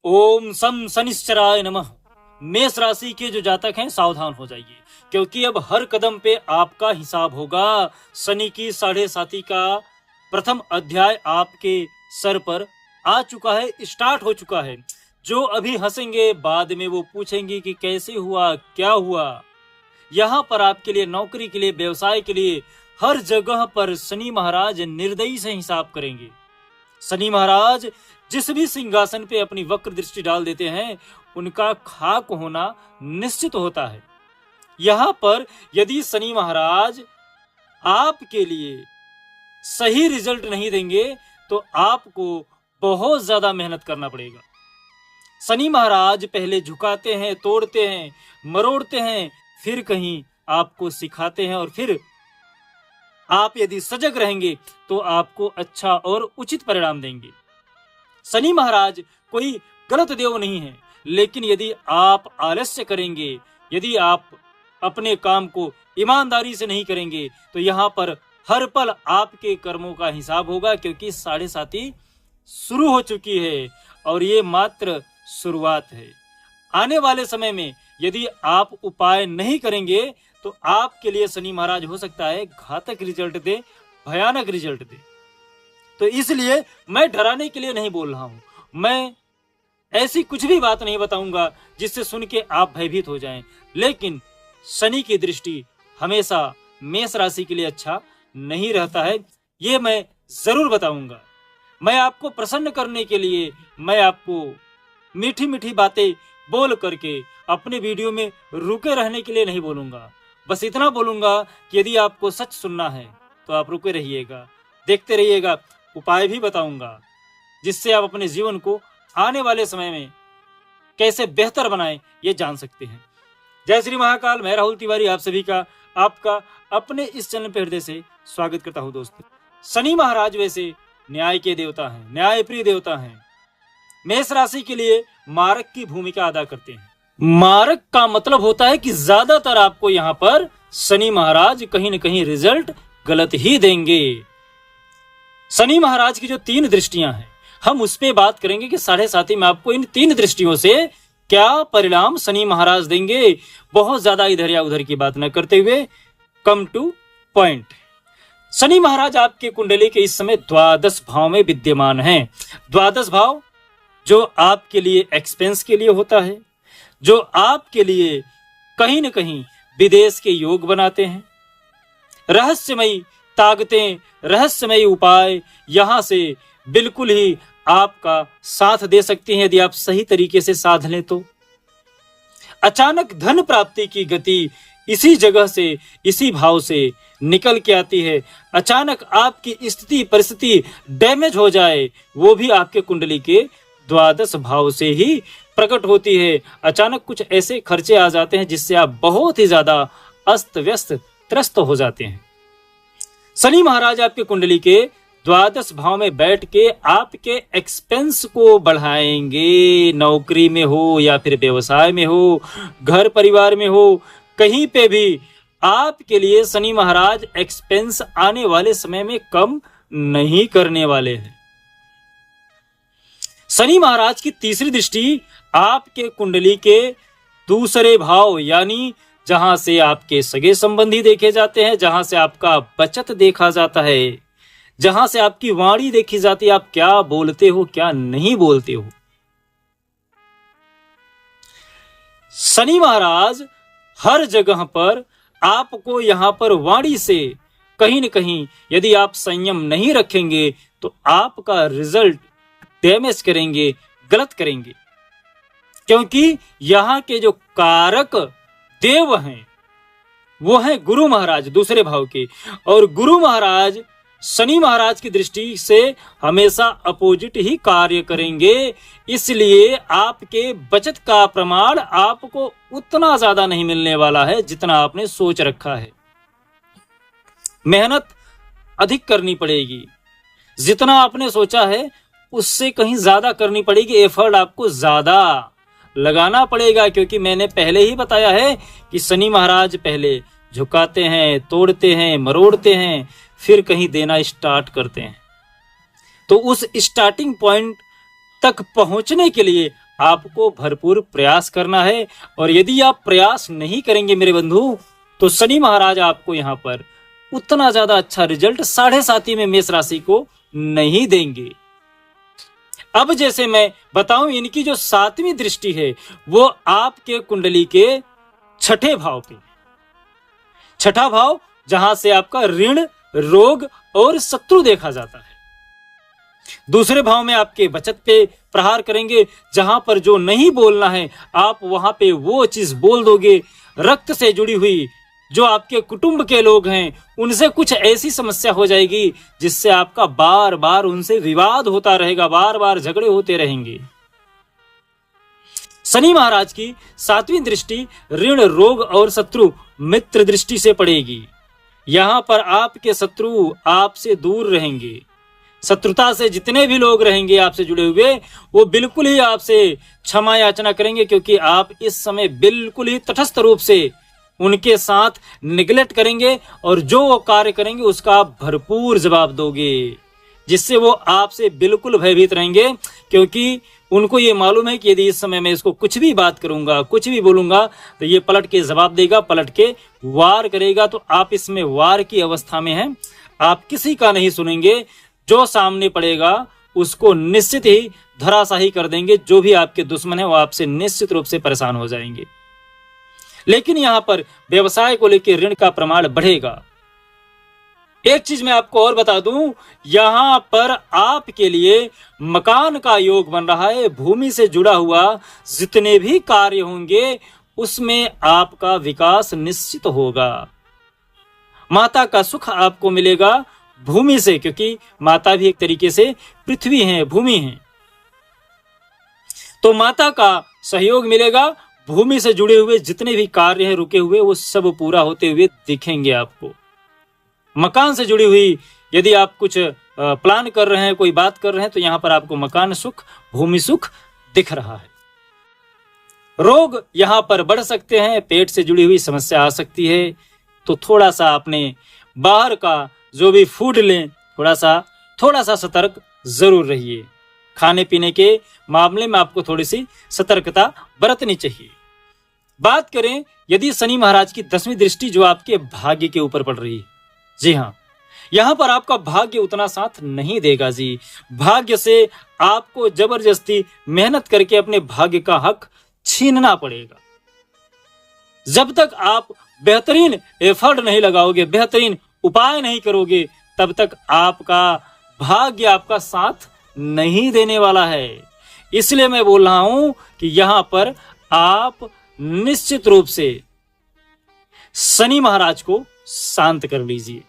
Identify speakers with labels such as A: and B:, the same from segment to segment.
A: ओम सम शनिश्चराय नमः। मेष राशि के जो जातक हैं सावधान हो जाइए, क्योंकि अब हर कदम पे आपका हिसाब होगा। शनि की 7.5 का प्रथम अध्याय आपके सर पर आ चुका है, स्टार्ट हो चुका है। जो अभी हंसेंगे बाद में वो पूछेंगे कि कैसे हुआ, क्या हुआ। यहाँ पर आपके लिए, नौकरी के लिए, व्यवसाय के लिए, हर जगह पर शनि महाराज निर्दयी से हिसाब करेंगे। शनि महाराज जिस भी सिंहासन पे अपनी वक्र दृष्टि डाल देते हैं उनका खाक होना निश्चित होता है। यहाँ पर यदि शनि महाराज आपके लिए सही रिजल्ट नहीं देंगे तो आपको बहुत ज्यादा मेहनत करना पड़ेगा। शनि महाराज पहले झुकाते हैं, तोड़ते हैं, मरोड़ते हैं, फिर कहीं आपको सिखाते हैं और फिर आप यदि सजग रहेंगे तो आपको अच्छा और उचित परिणाम देंगे। शनि महाराज कोई गलत देव नहीं है, लेकिन यदि आप आलस्य करेंगे, यदि आप अपने काम को ईमानदारी से नहीं करेंगे तो यहाँ पर हर पल आपके कर्मों का हिसाब होगा, क्योंकि 7.5 शुरू हो चुकी है और ये मात्र शुरुआत है। आने वाले समय में यदि आप उपाय नहीं करेंगे तो आपके लिए शनि महाराज हो सकता है घातक रिजल्ट दे, भयानक रिजल्ट दे। तो इसलिए मैं डराने के लिए नहीं बोल रहा हूं, मैं ऐसी कुछ भी बात नहीं बताऊंगा जिससे सुन के आप भयभीत हो जाएं। लेकिन शनि की दृष्टि हमेशा मेष राशि के लिए अच्छा नहीं रहता है, ये मैं जरूर बताऊंगा। मैं आपको प्रसन्न करने के लिए, मैं आपको मीठी मीठी बातें बोल करके अपने वीडियो में रुके रहने के लिए नहीं बोलूंगा। बस इतना बोलूंगा कि यदि आपको सच सुनना है तो आप रुके रहिएगा, देखते रहिएगा। उपाय भी बताऊंगा जिससे आप अपने जीवन को आने वाले समय में कैसे बेहतर बनाएं ये जान सकते हैं। जय श्री महाकाल। मैं राहुल तिवारी आप सभी का, आपका अपने इस चैनल पर हृदय से स्वागत करता हूं। दोस्तों, शनि महाराज वैसे न्याय के देवता हैं, न्याय प्रिय देवता हैं। मेष राशि के लिए मारक की भूमिका अदा करते हैं। मारक का मतलब होता है कि ज्यादातर आपको यहाँ पर शनि महाराज कहीं न कहीं रिजल्ट गलत ही देंगे। शनि महाराज की जो 3 दृष्टियां हैं, हम उस पे बात करेंगे कि 7.5 में आपको इन 3 दृष्टियों से क्या परिणाम शनि महाराज देंगे। बहुत ज्यादा इधर या उधर की बात न करते हुए कम टू पॉइंट। शनि महाराज आपके कुंडली के इस समय 12 भाव में विद्यमान हैं। 12 भाव जो आपके लिए एक्सपेंस के लिए होता है, जो आपके लिए कहीं न कहीं विदेश के योग बनाते हैं। रहस्यमयी ताकतें, रहस्यमयी उपाय यहां से बिल्कुल ही आपका साथ दे सकती हैं यदि आप सही तरीके से साध लें तो। अचानक धन प्राप्ति की गति इसी जगह से, इसी भाव से निकल के आती है। अचानक आपकी स्थिति परिस्थिति डैमेज हो जाए, वो भी आपके कुंडली के 12 भाव से ही प्रकट होती है। अचानक कुछ ऐसे खर्चे आ जाते हैं जिससे आप बहुत ही ज्यादा अस्त व्यस्त त्रस्त हो जाते हैं। शनि महाराज आपके कुंडली के 12 भाव में बैठ के आपके एक्सपेंस को बढ़ाएंगे। नौकरी में हो या फिर व्यवसाय में हो, घर परिवार में हो, कहीं पे भी आपके लिए शनि महाराज एक्सपेंस आने वाले समय में कम नहीं करने वाले हैं। शनि महाराज की तीसरी दृष्टि आपके कुंडली के दूसरे भाव, यानी जहां से आपके सगे संबंधी देखे जाते हैं, जहां से आपका बचत देखा जाता है, जहां से आपकी वाणी देखी जाती है, आप क्या बोलते हो, क्या नहीं बोलते हो। शनि महाराज हर जगह पर आपको यहां पर वाणी से कहीं न कहीं यदि आप संयम नहीं रखेंगे तो आपका रिजल्ट डैमेज करेंगे, गलत करेंगे। क्योंकि यहाँ के जो कारक देव हैं वो हैं गुरु महाराज दूसरे भाव के, और गुरु महाराज शनि महाराज की दृष्टि से हमेशा अपोजिट ही कार्य करेंगे। इसलिए आपके बचत का प्रमाण आपको उतना ज्यादा नहीं मिलने वाला है जितना आपने सोच रखा है। मेहनत अधिक करनी पड़ेगी, जितना आपने सोचा है उससे कहीं ज्यादा करनी पड़ेगी। एफर्ट आपको ज्यादा लगाना पड़ेगा, क्योंकि मैंने पहले ही बताया है कि शनि महाराज पहले झुकाते हैं, तोड़ते हैं, मरोड़ते हैं, फिर कहीं देना स्टार्ट करते हैं। तो उस स्टार्टिंग पॉइंट तक पहुंचने के लिए आपको भरपूर प्रयास करना है। और यदि आप प्रयास नहीं करेंगे मेरे बंधु, तो शनि महाराज आपको यहाँ पर उतना ज्यादा अच्छा रिजल्ट 7.5 में मेष राशि को नहीं देंगे। अब जैसे मैं बताऊं, इनकी जो 7वीं दृष्टि है वो आपके कुंडली के 6ठे भाव पे, 6ठा भाव जहां से आपका ऋण, रोग और शत्रु देखा जाता है। दूसरे भाव में आपके बचत पे प्रहार करेंगे, जहां पर जो नहीं बोलना है आप वहां पे वो चीज बोल दोगे। रक्त से जुड़ी हुई जो आपके कुटुंब के लोग हैं उनसे कुछ ऐसी समस्या हो जाएगी जिससे आपका बार बार उनसे विवाद होता रहेगा, बार बार झगड़े होते रहेंगे। शनि महाराज की 7वीं दृष्टि ऋण, रोग और शत्रु मित्र दृष्टि से पड़ेगी। यहां पर आपके शत्रु आपसे दूर रहेंगे। शत्रुता से जितने भी लोग रहेंगे आपसे जुड़े हुए, वो बिल्कुल ही आपसे क्षमा याचना करेंगे, क्योंकि आप इस समय बिल्कुल ही तटस्थ रूप से उनके साथ निगलेक्ट करेंगे और जो वो कार्य करेंगे उसका आप भरपूर जवाब दोगे, जिससे वो आपसे बिल्कुल भयभीत रहेंगे। क्योंकि उनको ये मालूम है कि यदि इस समय मैं इसको कुछ भी बात करूंगा, कुछ भी बोलूंगा, तो ये पलट के जवाब देगा, पलट के वार करेगा। तो आप इसमें वार की अवस्था में हैं, आप किसी का नहीं सुनेंगे। जो सामने पड़ेगा उसको निश्चित ही धराशाही कर देंगे। जो भी आपके दुश्मन है वो आपसे निश्चित रूप से परेशान हो जाएंगे। लेकिन यहां पर व्यवसाय को लेकर ऋण का प्रमाण बढ़ेगा। एक चीज मैं आपको और बता दूं, यहां पर आपके लिए मकान का योग बन रहा है। भूमि से जुड़ा हुआ जितने भी कार्य होंगे उसमें आपका विकास निश्चित होगा। माता का सुख आपको मिलेगा भूमि से, क्योंकि माता भी एक तरीके से पृथ्वी है, भूमि है। तो माता का सहयोग मिलेगा। भूमि से जुड़े हुए जितने भी कार्य हैं रुके हुए, वो सब पूरा होते हुए दिखेंगे आपको। मकान से जुड़ी हुई यदि आप कुछ प्लान कर रहे हैं, कोई बात कर रहे हैं, तो यहां पर आपको मकान सुख, भूमि सुख दिख रहा है। रोग यहां पर बढ़ सकते हैं, पेट से जुड़ी हुई समस्या आ सकती है। तो थोड़ा सा अपने बाहर का जो भी फूड लें, थोड़ा सा सतर्क जरूर रहिए। खाने पीने के मामले में आपको थोड़ी सी सतर्कता बरतनी चाहिए। बात करें यदि शनि महाराज की 10वीं दृष्टि जो आपके भाग्य के ऊपर पड़ रही है, जी हाँ, यहां पर आपका भाग्य उतना साथ नहीं देगा जी। भाग्य से आपको जबरदस्ती मेहनत करके अपने भाग्य का हक छीनना पड़ेगा। जब तक आप बेहतरीन एफर्ट नहीं लगाओगे, बेहतरीन उपाय नहीं करोगे, तब तक आपका भाग्य आपका साथ नहीं देने वाला है। इसलिए मैं बोल रहा हूं कि यहां पर आप निश्चित रूप से शनि महाराज को शांत कर लीजिए।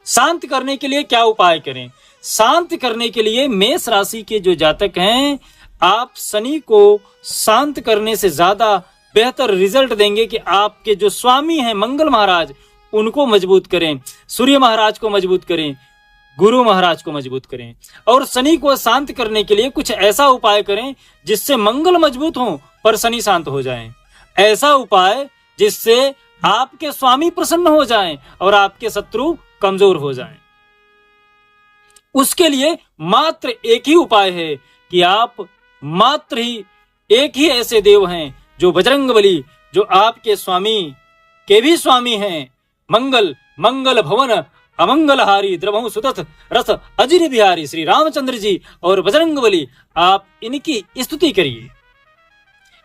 A: शांत करने के लिए क्या उपाय करें? शांत करने के लिए मेष राशि के जो जातक हैं, आप शनि को शांत करने से ज्यादा बेहतर रिजल्ट देंगे कि आपके जो स्वामी हैं मंगल महाराज, उनको मजबूत करें, सूर्य महाराज को मजबूत करें, गुरु महाराज को मजबूत करें। और शनि को शांत करने के लिए कुछ ऐसा उपाय करें जिससे मंगल मजबूत हो पर शनि शांत हो जाएं। ऐसा उपाय जिससे आपके स्वामी प्रसन्न हो जाएं और आपके शत्रु कमजोर हो जाएं। उसके लिए मात्र एक ही उपाय है कि आप मात्र ही एक ही ऐसे देव हैं जो बजरंगबली, जो आपके स्वामी के भी स्वामी हैं, मंगल मंगल भवन अमंगलहारी द्रवहु सुतथ रथ अजिर बिहारी श्री रामचंद्र जी और बजरंगबली, आप इनकी स्तुति करिए।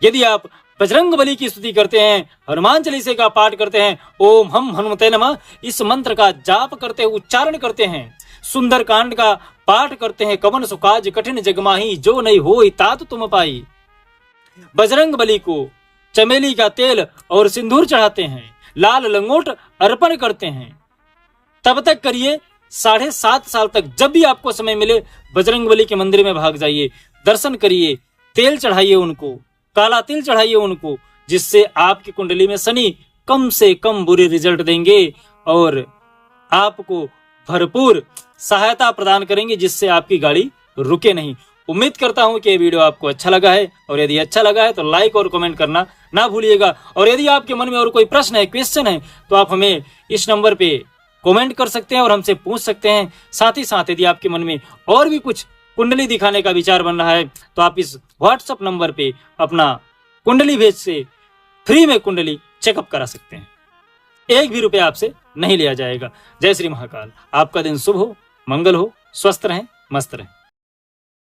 A: यदि आप बजरंगबली की स्तुति करते हैं, हनुमान चालीसा का पाठ करते हैं, ओम हम हनुमते नमः इस मंत्र का जाप करते हैं, उच्चारण करते हैं, सुंदर कांड का पाठ करते हैं, कवन सुकाज कठिन जगमाही जो नहीं होई तात तुम पाई, बजरंगबली को चमेली का तेल और सिंदूर चढ़ाते हैं, लाल लंगोट अर्पण करते हैं, तब तक करिए। 7.5 साल तक जब भी आपको समय मिले बजरंगबली के मंदिर में भाग जाइए, दर्शन करिए, तेल चढ़ाइए उनको, काला तिल चढ़ाइए उनको, जिससे आपकी कुंडली में शनि कम से कम बुरे रिजल्ट देंगे और आपको भरपूर सहायता प्रदान करेंगे, जिससे आपकी गाड़ी रुके नहीं। उम्मीद करता हूं कि ये वीडियो आपको अच्छा लगा है, और यदि अच्छा लगा है तो लाइक और कमेंट करना ना भूलिएगा। और यदि आपके मन में और कोई प्रश्न है, क्वेश्चन है, तो आप हमें इस नंबर पे कमेंट कर सकते हैं और हमसे पूछ सकते हैं। साथ ही साथ यदि आपके मन में और भी कुछ कुंडली दिखाने का विचार बन रहा है तो आप इस व्हाट्सएप नंबर पे अपना कुंडली भेज से फ्री में कुंडली चेकअप करा सकते हैं। 1 भी रुपया आपसे नहीं लिया जाएगा। जय श्री महाकाल। आपका दिन शुभ हो, मंगल हो, स्वस्थ रहें, मस्त रहें।